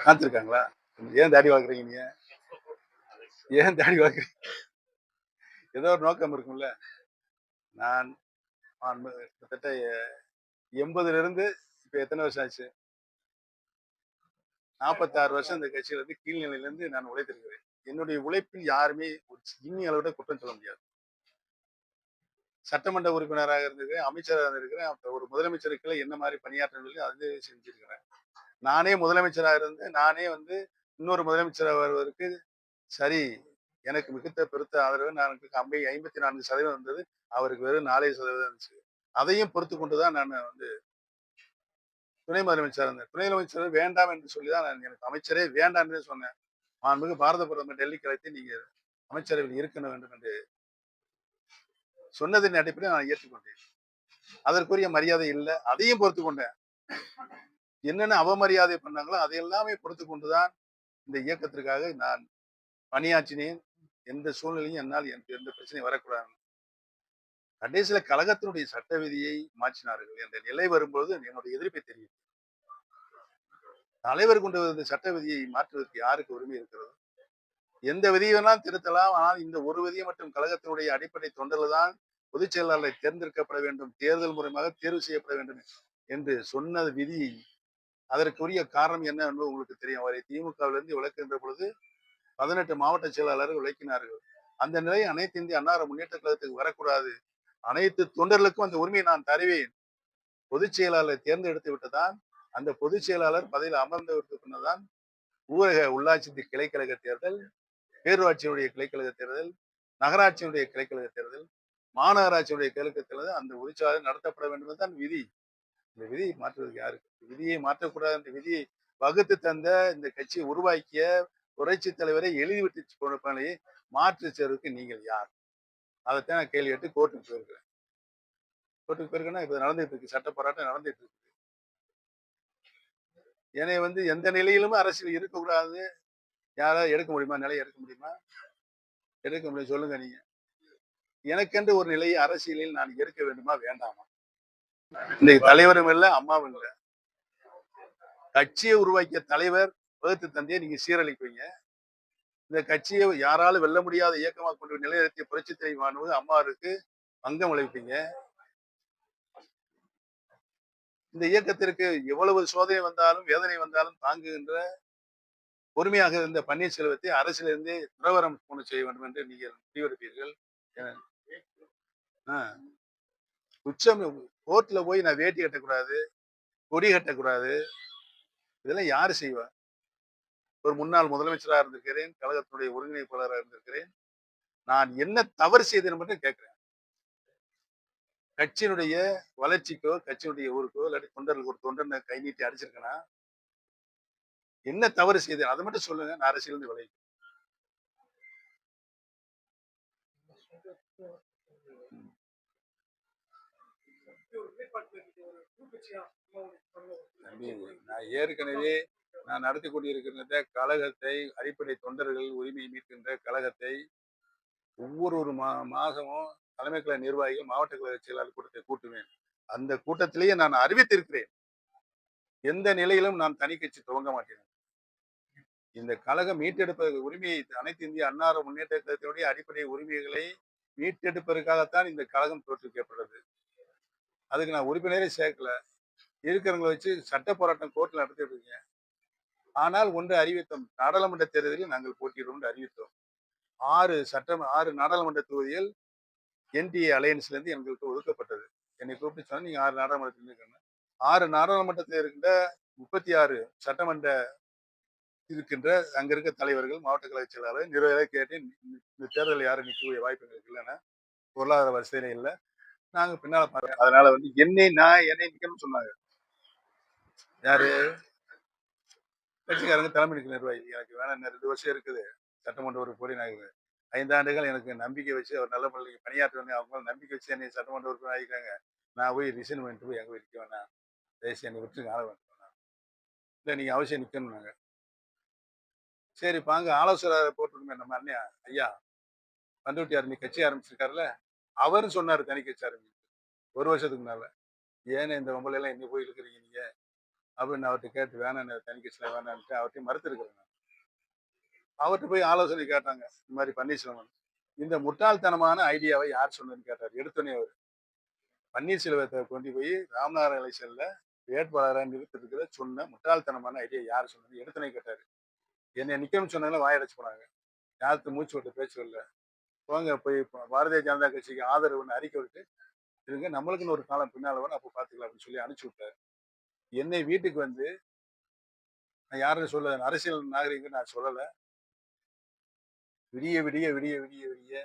காத்திருக்காங்களா? ஏன் தாடி வளர்க்குறீங்க நீங்க? ஏன் தாடி வளர்க்குறீங்க? ஏதோ ஒரு நோக்கம் இருக்கும்ல. நான் கிட்டத்தட்ட 80ல இருந்து இப்ப எத்தனை வருஷம் ஆச்சு? 46 வருஷம் இந்த கட்சியில இருந்து கீழ்நிலையில இருந்து நான் உழைத்திருக்கிறேன். என்னுடைய உழைப்பில் யாருமே ஒரு சின்னி அளவு கூட குற்றம் சொல்ல முடியாது. சட்டமன்ற உறுப்பினராக இருந்திருக்கிறேன், அமைச்சராக இருந்திருக்கிறேன். அப்ப ஒரு முதலமைச்சருக்கு என்ன மாரி பணியாற்றணும் சொல்லி அது செஞ்சிருக்கிறேன். நானே முதலமைச்சரா இருந்து, நானே இன்னொரு முதலமைச்சரா வருவதற்கு சரி, எனக்கு மிகுந்த பெருத்த ஆதரவு. எனக்கு 54% இருந்தது. அவருக்கு வெறும் 4% இருந்துச்சு. அதையும் பொறுத்துக் கொண்டு தான் நான் துணை முதலமைச்சரா இருந்தேன். துணை முதலமைச்சர் வேண்டாம் என்று சொல்லி தான் எனக்கு அமைச்சரே வேண்டாம் என்றே சொன்னேன். மாண்புமிகு பாரத பிரதமர் டெல்லிக்கு அழைத்து நீங்க அமைச்சரவையில் இருக்க வேண்டும் என்று சொன்னதின் அடிப்படையில் நான் ஏற்றுக்கொண்டேன். அதற்குரிய மரியாதை இல்லை. அதையும் பொறுத்துக் கொண்டேன். என்னென்ன அவமரியாதை பண்ணாங்களோ அதை எல்லாமே பொறுத்துக் கொண்டுதான் இந்த இயக்கத்திற்காக நான் பணியாற்றினேன். எந்த சூழ்நிலையும் என்னால் எனக்கு எந்த பிரச்சனையும் வரக்கூடாது. கடைசியில கழகத்தினுடைய சட்ட விதியை மாற்றினார்கள் என்ற நிலை வரும்போது என்னுடைய எதிர்ப்பை தெரியும். தலைவர் கொண்டு வந்த சட்ட விதியை மாற்றுவதற்கு யாருக்கு உரிமை இருக்கிறது? எந்த விதியை வேணாலும் திருத்தலாம். ஆனால் இந்த ஒரு விதியை மட்டும் கழகத்தினுடைய அடிப்படை தொண்டர்கள் தான் பொதுச் செயலாளரை தேர்ந்தெடுக்கப்பட வேண்டும், தேர்தல் மூலமாக தேர்வு செய்யப்பட வேண்டும் என்று சொன்ன விதி. அதற்குரிய காரணம் என்ன என்பது உங்களுக்கு தெரியும். அவரை திமுகவிலிருந்து விலக்குகின்ற பொழுது 18 மாவட்ட செயலாளர்கள் விலக்கினார்கள். அந்த நிலை அனைத்து இந்திய அன்னார முன்னேற்ற கழகத்துக்கு வரக்கூடாது. அனைத்து தொண்டர்களுக்கும் அந்த உரிமையை நான் தருவேன். பொதுச் செயலாளரை தேர்ந்தெடுத்து விட்டுதான் அந்த பொதுச் செயலாளர் பதவியில் அமர்ந்ததற்கு பின்னர்தான் ஊரக உள்ளாட்சி கிளைக்கழக தேர்தல், பேரூராட்சியினுடைய கிளைக்கழக தேர்தல், நகராட்சியினுடைய கிளைக்கழக தேர்தல், மாநகராட்சியினுடைய கிளைக்கழக தேர்தல் அந்த உறுதிச்சாலை நடத்தப்பட வேண்டும் என்பதுதான் விதி. இந்த விதியை மாற்றுவதற்கு யாருக்கு? விதியை மாற்றக்கூடாது என்ற விதியை வகுத்து தந்த இந்த கட்சியை உருவாக்கிய புரட்சி தலைவரை எழுதிவிட்டு போனதை மாற்று சேர்வுக்கு நீங்கள் யார்? அதைத்தான் நான் கேள்வி கேட்டு கோர்ட்டுக்கு போயிருக்கிறேன். கோர்ட்டுக்கு போயிருக்கேன்னா இப்ப நடந்துட்டு இருக்கு, சட்ட போராட்டம் நடந்துட்டு இருக்கு. என்னை எந்த நிலையிலுமே அரசியல் இருக்கக்கூடாது. யாராவது எடுக்க முடியுமா? நிலையை எடுக்க முடியுமா? எடுக்க முடியும். சொல்லுங்க நீங்க. எனக்கென்று ஒரு நிலையை அரசியலில் நான் எடுக்க வேண்டுமா வேண்டாமா? இன்னைக்கு தலைவரும் இல்லை, அம்மாவும் இல்லை. கட்சியை உருவாக்கிய தலைவர் வகுத்து தந்தையை நீங்க சீரழிப்பீங்க. இந்த கட்சியை யாராலும் வெல்ல முடியாத இயக்கமாக கொண்டு நிலைநிறுத்திய புரட்சி தலைவி அம்மாவுக்கு அங்கம் விளைவிப்பீங்க. இந்த இயக்கத்திற்கு எவ்வளவு சோதனை வந்தாலும் வேதனை வந்தாலும் தாங்குகின்ற பொறுமையாக இருந்த பன்னீர்செல்வத்தை அரசிலிருந்து துறவரம் போன செய்ய வேண்டும் என்று நீங்கள் முடிவெடுப்பீர்கள். உச்சம் கோர்ட்ல போய் நான் வேட்டி கட்டக்கூடாது, கொடி கட்டக்கூடாது, இதெல்லாம் யாரு செய்வா? ஒரு முன்னாள் முதலமைச்சராக இருந்திருக்கிறேன், கழகத்தினுடைய ஒருங்கிணைப்பாளராக இருந்திருக்கிறேன். நான் என்ன தவறு செய்தேன் மட்டும் கேட்கிறேன். கட்சியினுடைய வளர்ச்சிக்கோ, கட்சியினுடைய ஊருக்கோ, இல்லாட்டி தொண்டர்களுக்கு ஒரு தொண்டனை கை நீட்டி அடிச்சிருக்கனா? என்ன தவறு செய்தேன் அதை மட்டும் சொல்லுங்க. நான் அரசியலிருந்து விலகி. நான் ஏற்கனவே நான் நடத்தி கொண்டிருக்கின்ற கழகத்தை, அடிப்படை தொண்டர்கள் உரிமையை மீட்கின்ற கழகத்தை ஒவ்வொரு மாதமும் தலைமை கழக நிர்வாகிகள் மாவட்ட கழக செயலாளர் கூட்டத்தை கூட்டுவேன். அந்த கூட்டத்திலேயே நான் அறிவித்திருக்கிறேன், எந்த நிலையிலும் நான் தனி கட்சி துவங்க மாட்டேன். இந்த கழகம் மீட்டெடுப்பதற்கு உரிமையை அனைத்து இந்திய அன்னார முன்னேற்ற கழகத்தினுடைய அடிப்படை உரிமைகளை மீட்டெடுப்பதற்காகத்தான் இந்த கழகம் தோற்றுவிக்கப்பட்டது. அதுக்கு நான் உறுப்பினரே சேர்க்கல. இருக்கிறவங்களை வச்சு சட்ட போராட்டம் கோர்ட்ல நடத்திட்டு இருக்கீங்க. ஆனால் ஒன்று அறிவித்தோம், நாடாளுமன்ற தேர்தலில் நாங்கள் போட்டியிடுவோம் என்று அறிவித்தோம். 6 நாடாளுமன்ற தொகுதிகள் என்டிஏ அலையன்ஸ்ல இருந்து எங்களுக்கு ஒதுக்கப்பட்டது. என்னை கூப்பிட்டு சொன்னா நீங்க 6 நாடாளுமன்றத்தில் இருக்காங்க. 6 நாடாளுமன்றத்தில் இருக்கின்ற 36 சட்டமன்ற இருக்கின்ற அங்க இருக்க தலைவர்கள், மாவட்ட கழக செயலாளர், நிர்வாகிகளை கேட்டு இந்த தேர்தலில் யாரும் நிற்கக்கூடிய வாய்ப்பு எங்களுக்கு இல்லைன்னா பொருளாதார வசதியில இல்லை, நாங்க பின்னால பாருங்க. அதனால என்னை நிக்கணும்னு சொன்னாங்க. யாரு? கட்சிக்காரங்க தலைமை நிர்வாகி. எனக்கு வேணாம், 2 வருஷம் இருக்குது சட்டமன்ற உறுப்பினர். நான் 5 ஆண்டுகள் எனக்கு நம்பிக்கை வச்சு அவர் நல்ல பள்ளிக்கு பணியாற்றுவேன், அவங்க நம்பிக்கை வச்சு என்னை சட்டமன்ற உறுப்பினர் ஆகிக்காங்க. நான் போய் ரிசைன் பண்ணிட்டு போய் எங்க போய் நிற்க வேணாம், தயவுசெய்து என்னை விட்டுருங்க, ஆள வேண்டாம். இல்லை நீங்க அவசியம் நிற்கணும்னாங்க. சரி பாங்க ஆலோசனை போட்டுருமே நம்ம அண்ணன் ஐயா பண்ருட்டியார் நீ கட்சி ஆரம்பிச்சிருக்காருல்ல, அவரும் சொன்னாரு தனி கட்சி ஆரம்பிச்சு 1 வருஷத்துக்கு முன்னால. ஏன்னு இந்த எல்லாம் என்ன போய் இருக்கிறீங்க நீங்க? அப்படின்னு அவர்கிட்ட கேட்டு வேணாம் தனி கட்சியில வேணான்ட்டு அவர்கிட்ட மறுத்திருக்கிறேன். அவர்கிட்ட போய் ஆலோசனை கேட்டாங்க. இந்த மாதிரி பன்னீர்செல்வம் இந்த முட்டாள்தனமான ஐடியாவை யார் சொன்னதுன்னு கேட்டார். எடுத்தோடனே அவர் பன்னீர்செல்வத்தை கொண்டு போய் ராமநாதபுரம் எலெக்ஷன்ல வேட்பாளராக நிறுத்திருக்கிற சொன்ன முட்டாள்தனமான ஐடியா யார் சொன்னது எடுத்தோடனே கேட்டாரு. என்னை நிக்கணும்னு சொன்னாலும் வாயடைச்சு போனாங்க. யாருக்கு மூச்சு விட்டு பேச்சு இல்லை. போங்க போய் பாரதிய ஜனதா கட்சிக்கு ஆதரவுன்னு அறிக்கை விட்டு இருங்க, நம்மளுக்குன்னு ஒரு காலம் பின்னால வரும், அப்போ பார்த்துக்கலாம் அப்படின்னு சொல்லி அனுப்பிச்சு விட்டாரு. என்னை வீட்டுக்கு வந்து நான் யாருன்னு சொல்ல அரசியல் நாகரிகம் நான் சொல்லலை. விடிய விடிய விடிய விடிய விடிய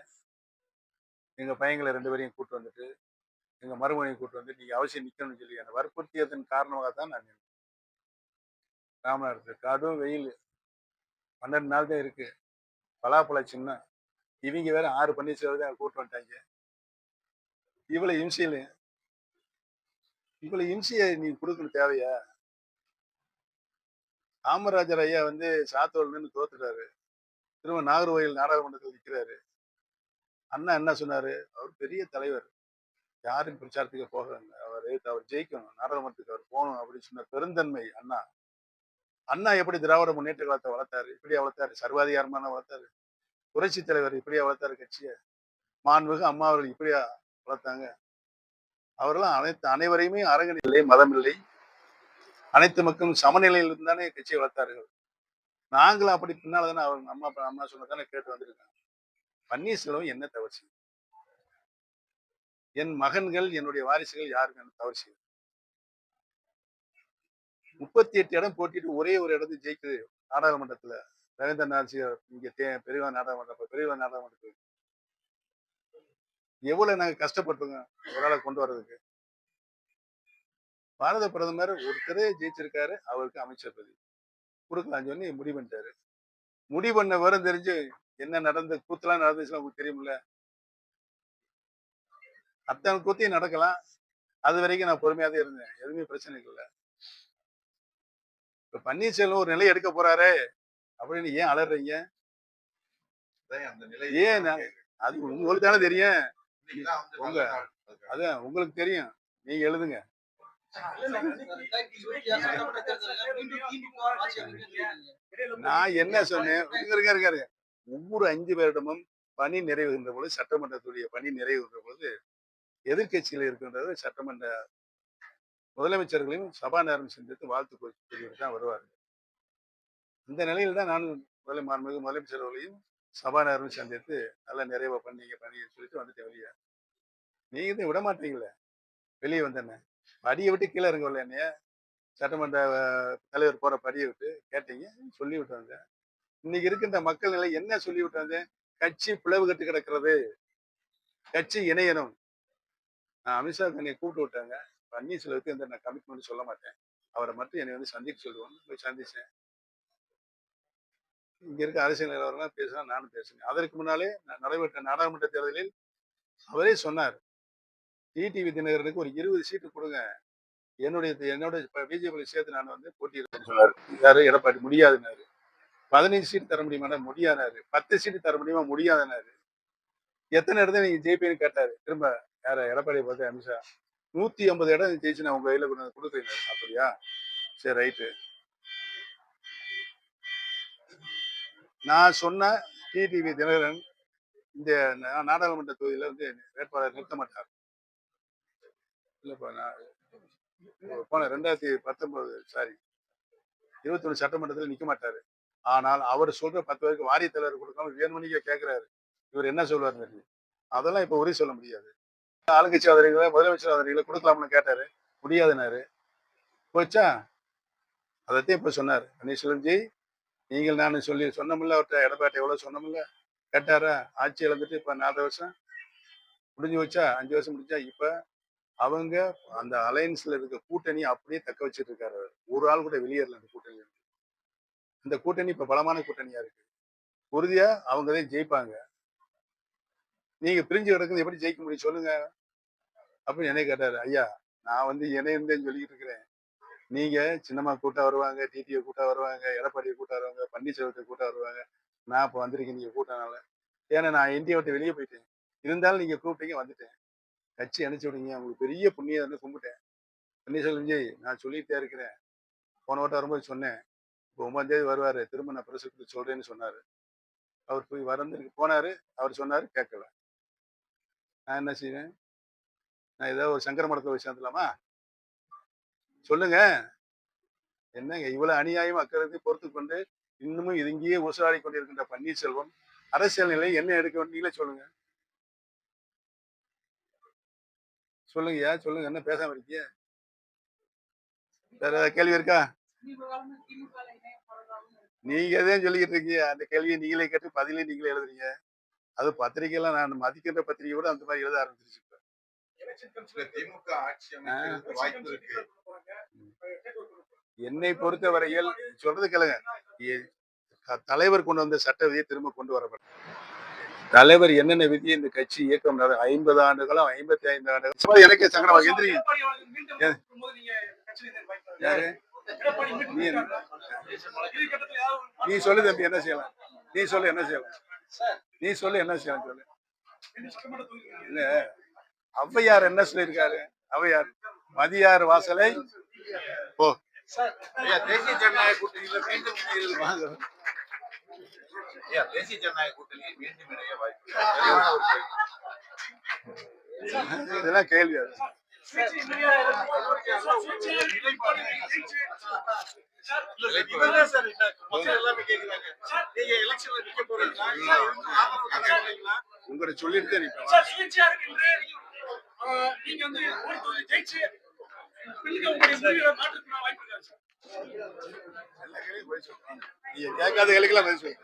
எங்க பையங்களை 2 பேரையும் கூட்டு வந்துட்டு எங்க மருமகனையும் கூட்டு வந்து நீங்க அவசியம் நிக்கணும்னு சொல்லி என்னை வற்புறுத்தியதன் காரணமாக தான் நான் ராமநாதபுரத்தில் கடும் வெயில் 12 நாள் தான் இருக்கு. பலாப்பழ சின்னம். இவங்க வேற 6 பன்னீர்செல்வம் கூட்டு வந்துட்டாங்க. இவ்வளவு இம்சையை நீ கொடுக்கணும் தேவையா? காமராஜர் ஐயா வந்து சாத்தோல் நின்று தோத்துட்டாரு. திரும்ப நாகர்கோயில் நாடாளுமன்றத்தில் நிற்கிறாரு. அண்ணா என்ன சொன்னாரு? அவர் பெரிய தலைவர், யாரும் பிரச்சாரத்துக்கு போகிறாங்க, அவர் ஜெயிக்கணும், நாடாளுமன்றத்துக்கு அவர் போகணும் அப்படின்னு சொன்ன பெருந்தன்மை அண்ணா. அண்ணா எப்படி திராவிட முன்னேற்ற கழகத்தை வளர்த்தாரு? இப்படியா வளர்த்தாரு? சர்வாதிகாரமான வளர்த்தாரு? புரட்சி தலைவர் இப்படியா வளர்த்தாரு கட்சியை? மாண்புமிகு அம்மா அவர்கள் இப்படியா வளர்த்தாங்க? அவரெல்லாம் அனைவரையுமே அரங்கன் இல்லை, மதம் இல்லை, அனைத்து மக்களும் சமநிலையில் இருந்தானே கட்சியை வளர்த்தார்கள். நாங்களும் அப்படி பின்னால்தானே அவங்க அம்மா சொன்னதானே கேட்டு வந்திருக்காங்க. பன்னீர்செல்வம் என்ன தவறு செய்யும்? என் மகன்கள், என்னுடைய வாரிசுகள் யாருக்கு என்ன தவறு செய்யும்? 38 இடம் போட்டிட்டு ஒரே ஒரு இடத்துல ஜெயிக்குது நாடாளுமன்றத்துல. ரவீந்திரநாத் இங்க பெரியவா நாடாளுமன்றத்துக்கு எவ்வளவு நாங்க கஷ்டப்பட்டுங்க ஒரு ஆளை கொண்டு வர்றதுக்கு. பாரத பிரதமர் ஒருத்தரே ஜெயிச்சிருக்காரு, அவருக்கு அமைச்சர் பதவி கொடுக்கலாம் சொல்லி முடிவு பண்ணிட்டாரு. முடிவு பண்ண வரும் தெரிஞ்சு என்ன நடந்த கூத்தெல்லாம் நடந்துச்சுன்னா உங்களுக்கு தெரியுமில்ல. அத்தனை கூத்தையும் நடக்கலாம். அது வரைக்கும் நான் பொறுமையாதான் இருந்தேன், எதுவுமே பிரச்சனை இல்லை. இப்ப பன்னீர்செல்வம் ஒரு நிலை எடுக்க போறாரு அப்படின்னு ஏன் அலறீங்க? ஏன் அது உங்களுக்கு தானே தெரியும். அதான் உங்களுக்கு தெரியும், நீங்க எழுதுங்க. நான் என்ன சொன்னேன்? இருக்காரு ஒவ்வொரு 5 வருடமும் பணி நிறைவுகின்ற பொழுது, சட்டமன்றத்துடைய பணி நிறைவுகின்ற பொழுது எதிர்கட்சியில் இருக்கின்றது சட்டமன்ற முதலமைச்சர்களையும் சபாநாயகரும் சந்தித்து வாழ்த்து கூறிவிட்டு தான் வருவார். இந்த நிலையில் தான் நான் மாண்புமிகு முதலமைச்சர் அவர்களையும் சபாநாயகரும் சந்தித்து நல்ல நிறைவா பண்ணீங்க சொல்லிட்டு வந்துட்டேன் வெளியே. நீங்க தான் விட மாட்டீங்களே. வெளியே வந்தேன்னு படியை விட்டு கீழே இறங்கல, என்னைய சட்டமன்ற தலைவர் போற படியை விட்டு கேட்டீங்க, சொல்லி விட்டு வந்தேன். இன்னைக்கு இருக்கின்ற மக்கள் நிலை என்ன சொல்லி விட்டு வந்தேன்? கட்சி பிளவு கட்டு கிடக்கிறது, கட்சி இணையணும். நான் அமித்ஷா என்னை கூப்பிட்டு விட்டாங்க. பன்னீர்செல்வத்துக்கு எந்த நான் கமிட்மெண்ட் சொல்ல மாட்டேன், அவரை மட்டும் என்னை வந்து சந்திக்க சொல்லுவோம். போய் சந்திச்சேன். இங்க இருக்க அரசியல் நிலவரம் பேசினா நானும் பேசுனேன். அதற்கு முன்னாலே நடைபெற்ற நாடாளுமன்ற தேர்தலில் அவரே சொன்னார், டிடிவி தினகரனுக்கு ஒரு 20 சீட்டு கொடுங்க, என்னோட பிஜேபி சேர்த்து நான் வந்து போட்டியிடுறேன்னு சொன்னார். யாரு? எடப்பாடி. முடியாதுன்னாரு. 15 சீட்டு தர முடியுமா? முடியாதாரு. 10 சீட்டு தர முடியுமா? முடியாதுன்னாரு. எத்தனை இடத்துல நீங்க ஜெயிப்பீன்னு கேட்டாரு. திரும்ப யார? எடப்பாடியை பார்த்து அமித்ஷா 150 இடம் ஜெயிச்சு நான் உங்க கையில கொடுக்குறீங்க. அப்படியா, சரி ரைட்டு. நான் சொன்ன டிடிவி தினகரன் இந்த நாடாளுமன்ற தொகுதியில வந்து வேட்பாளர் நிறுத்த மாட்டார். இல்லப்பா, நான் போன 2019 சாரி 21 சட்டமன்றத்தில் நிக்க மாட்டாரு. ஆனால் அவர் சொல்ற 10 பேருக்கு வாரிய தலைவர் கொடுக்காம வேணுமணிக்க கேட்கிறாரு. இவர் என்ன சொல்வார்? அதெல்லாம் இப்ப உறுதி சொல்ல முடியாது. ஆளுங்கட்சி ஆதரவுகளை, முதலமைச்சர் ஆதரவுகளை கொடுக்கலாம்னு கேட்டாரு, முடியாதுனாரு. போச்சா? அதைத்தான் இப்ப சொன்னார் பன்னீர்செல்வம்ஜி. நீங்கள் நான் சொல்லி சொன்னமில்ல அவர்கிட்ட, எடப்பாடி எவ்வளவு சொன்னமில்ல, கேட்டாரா? ஆட்சி இழந்துட்டு இப்ப 4 வருஷம் முடிஞ்சு வச்சா, 5 வருஷம் முடிஞ்சா, இப்ப அவங்க அந்த அலையன்ஸ்ல இருக்க கூட்டணி அப்படியே தக்க வச்சிட்டு இருக்காரு. ஒரு ஆள் கூட வெளியேறல அந்த கூட்டணி. இந்த கூட்டணி இப்ப பலமான கூட்டணியா இருக்கு. உறுதியா அவங்கதான் ஜெயிப்பாங்க. நீங்க பிரிஞ்சு கிடக்குது, எப்படி ஜெயிக்க முடியும் சொல்லுங்க அப்படின்னு என்னை கேட்டாரு. ஐயா, நான் வந்து இணைந்தேன்னு சொல்லிட்டு இருக்கிறேன். நீங்க சின்னம்மா கூட்டா வருவாங்க, டிடியை கூட்டா வருவாங்க, எடப்பாடியை கூட்டா வருவாங்க, பன்னீர்செல்வத்தை கூட்டா வருவாங்க. நான் இப்ப வந்திருக்கேன் நீங்க கூட்டனால. ஏன்னா நான் இந்தியா விட்டு வெளியே போயிட்டேன். இருந்தாலும் நீங்க கூப்பிட்டீங்க, வந்துட்டேன். கட்சி அனுப்பிச்சு விடுங்க, உங்களுக்கு பெரிய புண்ணியம் வந்து கும்பிட்டேன். பன்னீர்செல்வம்ஜி, நான் சொல்லிட்டே இருக்கிறேன், போன வட்டம் வரும்போது சொன்னேன். இப்போ 9ஆம் தேதி வருவாரு. திரும்ப நான் பிரஸ் மீட்ல சொல்றேன்னு சொன்னாரு. அவர் போய் போனாரு. அவர் சொன்னாரு கேட்கல. நான் என்ன செய்வேன்? நான் ஏதாவது ஒரு சங்கர மடத்துல போய் சேர்ந்துடலாமா? சொல்லுங்க. என்னங்க இவ்வளவு அநியாயம் அக்கிரமத்தை பொறுத்துக்கொண்டு இன்னமும் இங்கேயே ஊசலாடிக் கொண்டிருக்கின்ற பன்னீர்செல்வம் அரசியல் நிலை என்ன எடுக்க வேண்டும் நீங்களே சொல்லுங்க. சொல்லுங்கய்யா, சொல்லுங்க. என்ன பேசாம இருக்கீங்க? வேற ஏதாவது கேள்வி இருக்கா? நீங்க தான் சொல்லிக்கிட்டு இருக்கீங்க. அந்த கேள்வியை நீங்களே கேட்டு பதிலையும் நீங்களே எழுதுறீங்க. அது பத்திரிகைலாம் நான் மதிக்கின்ற பத்திரிகை கூட அந்த மாதிரி எழுத ஆரம்பிச்சிருச்சு இப்ப. திமுக ஆட்சி அமைக்கிறதுக்கு வாய்ப்பு இருக்கு. என்னை பொறுத்தவரையில் சொல்றது கேளுங்க. எ- தலைவர் கொண்டு வந்த சட்ட விதியை திரும்ப கொண்டு வரப்படும். தலைவர் என்னென்ன விதியை இந்த கட்சி இயக்கம் 50 ஆண்டுகளும் 55 ஆண்டுகளும் எனக்கே சங்கடம் எந்திரி. யாரு நீ சொல்லு தம்பி என்ன செய்யலாம்? நீ சொல்லு என்ன செய்யலாம்? நீ சொல்லு என்ன செய்யலாம் சொல்லு. இல்ல ஔவையார் என்ன சொல்லியிருக்காரு? ஔவையார் மதியார் வாசலை போ. தேசிய ஜனநாயக கூட்டணியில மீண்டும் வாங்க. தேசிய ஜனநாயக கூட்டணியில் மீண்டும் இணைய வாய்ப்பு. இதெல்லாம் கேள்வி. அது உங்களை சொல்லிட்டு நீங்க கேட்காத கேள்விக்கெல்லாம் பதில் சொல்லுங்க.